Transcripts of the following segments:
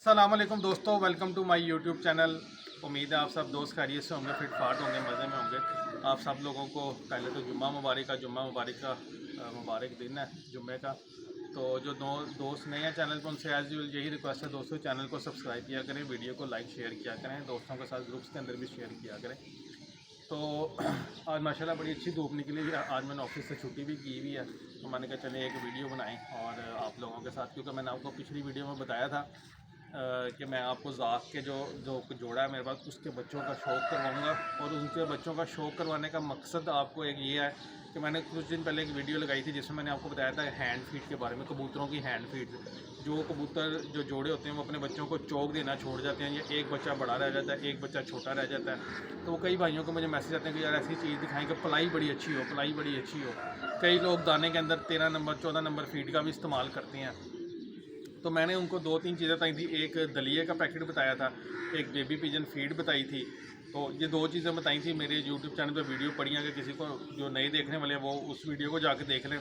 अस्सलाम वालेकुम दोस्तों, welcome to my YouTube channel. उम्मीद है आप सब दोस्त खैरियत से होंगे, फिट फाट होंगे, मज़े में होंगे। आप सब लोगों को पहले तो जुम्मा मुबारक का मुबारक दिन है जुम्मे का। तो जो दोस्त नए हैं चैनल पर, उनसे एज यूजुअल यही रिक्वेस्ट है दोस्तों, चैनल को सब्सक्राइब किया करें, वीडियो को लाइक शेयर किया करें, दोस्तों के साथ ग्रुप्स के अंदर भी शेयर किया करें। तो आज माशाल्लाह बड़ी अच्छी धूप निकली है। आज मैंने ऑफिस से छुट्टी भी की हुई है, तो मैंने कहा चले एक वीडियो बनाएं और आप लोगों के साथ, क्योंकि मैंने आपको पिछली वीडियो में बताया था कि मैं आपको ज़ाक के जो जो जोड़ा है मेरे पास, उसके बच्चों का शौक़ करवाऊँगा। और उनके बच्चों का शौक़ करवाने का मकसद आपको एक ये है कि मैंने कुछ दिन पहले एक वीडियो लगाई थी जिसमें मैंने आपको बताया था हैंड फीड के बारे में, कबूतरों की हैंड फीड। जो कबूतर जो जोड़े होते हैं वो अपने बच्चों को चौक देना छोड़ जाते हैं, या एक बच्चा बड़ा रह जाता है, एक बच्चा छोटा रह जाता है। तो कई भाइयों को मुझे मैसेज आते हैं कि यार ऐसी चीज़ दिखाएं कि पलाई बड़ी अच्छी हो, पलाई बड़ी अच्छी हो। कई लोग दाने के अंदर 13 नंबर 14 नंबर फीड का भी इस्तेमाल करते हैं। तो मैंने उनको 2-3 चीज़ें बताई थी। एक दलिए का पैकेट बताया था, एक बेबी पिजन फीड बताई थी। तो ये 2 चीज़ें बताई थी। मेरे यूट्यूब चैनल पर वीडियो पड़ी हैं, अगर किसी को जो नए देखने वाले हैं वो उस वीडियो को जाके देख लें।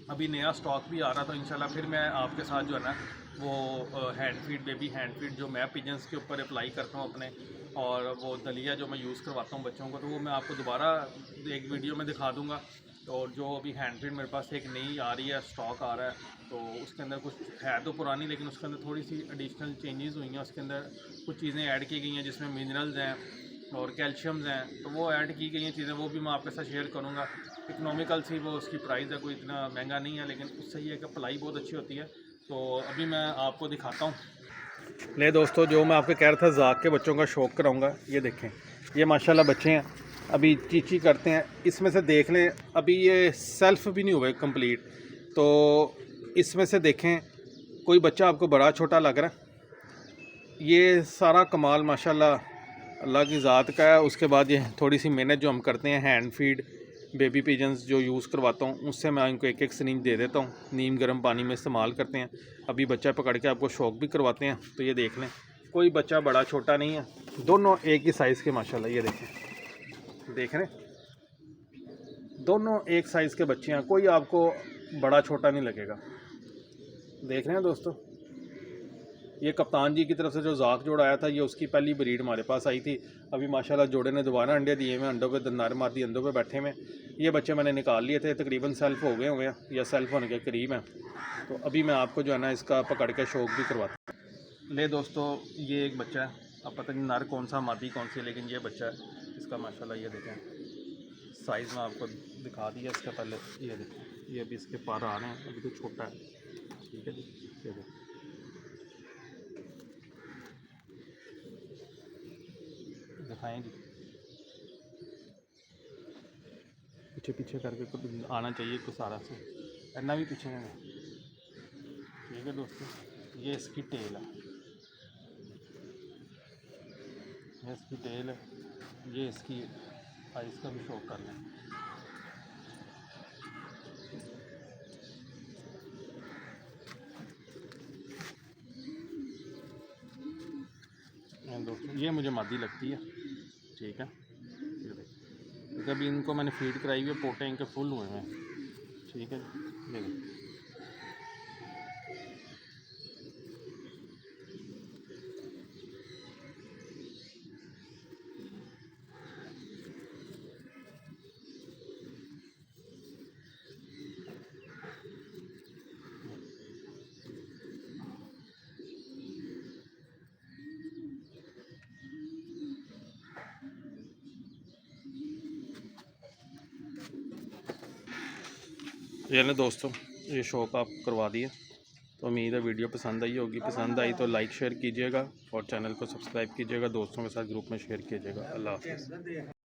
अभी नया स्टॉक भी आ रहा, तो इंशाल्लाह फिर मैं आपके साथ जो है ना वो hand feed, baby hand feed जो मैं पिजन्स के ऊपर अप्लाई करता हूँ अपने, और वो दलिया जो मैं यूज़ करवाता हूँ बच्चों को, तो वो मैं आपको दोबारा एक वीडियो में दिखा दूँगा। और जो अभी हैंड फीड मेरे पास एक नई आ रही है, स्टॉक आ रहा है, तो उसके अंदर कुछ है तो पुरानी, लेकिन उसके अंदर थोड़ी सी एडिशनल चेंजेस हुई हैं। उसके अंदर कुछ चीज़ें ऐड की गई हैं जिसमें मिनरल्स हैं और कैल्शियम्स हैं, तो वो ऐड की गई हैं चीज़ें, वो भी मैं आपके साथ शेयर करूँगा। इकनॉमिकल सी वो उसकी प्राइस है, कोई इतना महंगा नहीं है, लेकिन उससे ये है कि पलाई बहुत अच्छी होती है। तो अभी मैं आपको दिखाता हूँ। ले दोस्तों, जो मैं आपको कह रहा था ज़ाक के बच्चों का शौक़ कराऊँगा, ये देखें, ये माशाल्लाह बच्चे हैं, अभी चीची करते हैं। इसमें से देख लें, अभी ये सेल्फ़ भी नहीं हुए कंप्लीट, तो इसमें से देखें कोई बच्चा आपको बड़ा छोटा लग रहा है। ये सारा कमाल माशाल्लाह अल्लाह की ज़ात का है। उसके बाद ये थोड़ी सी मेहनत जो हम करते हैं, हैंड फीड बेबी पिजन्स जो यूज़ करवाता हूँ, उससे मैं इनको एक एक सिरिंज दे देता हूँ, नीम गर्म पानी में इस्तेमाल करते हैं। अभी बच्चा पकड़ के आपको शौक़ भी करवाते हैं। तो ये देख लें, कोई बच्चा बड़ा छोटा नहीं है, दोनों एक ही साइज़ के माशाल्लाह। ये देख रहे, दोनों एक साइज़ के बच्चे हैं, कोई आपको बड़ा छोटा नहीं लगेगा। देख रहे हैं दोस्तों, ये कप्तान जी की तरफ से जो ज़ाक जोड़ा आया था, ये उसकी पहली ब्रीड हमारे पास आई थी। अभी माशाल्लाह जोड़े ने दोबारा अंडे दिए हुए, अंडों पे दंदार मार दी, अंडों पे बैठे हुए। ये बच्चे मैंने निकाल लिए थे, तकरीबन सेल्फ हो गए हुए हैं या सेल्फ होने के करीब हैं। तो अभी मैं आपको जो है ना इसका पकड़ के शौक़ भी करवाता हूँ। ले दोस्तों, ये एक बच्चा है, अब पता नहीं नर कौन सा मादी कौन सी है, लेकिन ये बच्चा है इसका माशाल्लाह। ये देखें, साइज़ में आपको दिखा दिया इसका पहले। ये देखें, ये अभी इसके पर आ रहे हैं, अभी तो छोटा है। ठीक है जी, ये देखें, दिखाएंगे पीछे पीछे करके कुछ आना चाहिए कुछ सारा से, इतना भी पीछे नहीं। ठीक है दोस्तों, ये इसकी टेल है, ये इसकी टेल है, ये इसकी आइज़ का भी शौक कर लें। दोस्तों, ये मुझे मादी लगती है। ठीक है, ये देखिए, अभी इनको मैंने फीड कराई हुई है, पोटे इनके फुल हुए हैं। ठीक है, ये देखिए, ये ना दोस्तों, ये शौक़ आप करवा दिए। तो उम्मीद है वीडियो पसंद आई होगी। पसंद आई तो लाइक शेयर कीजिएगा और चैनल को सब्सक्राइब कीजिएगा, दोस्तों के साथ ग्रुप में शेयर कीजिएगा। अल्लाह हाफ़िज़।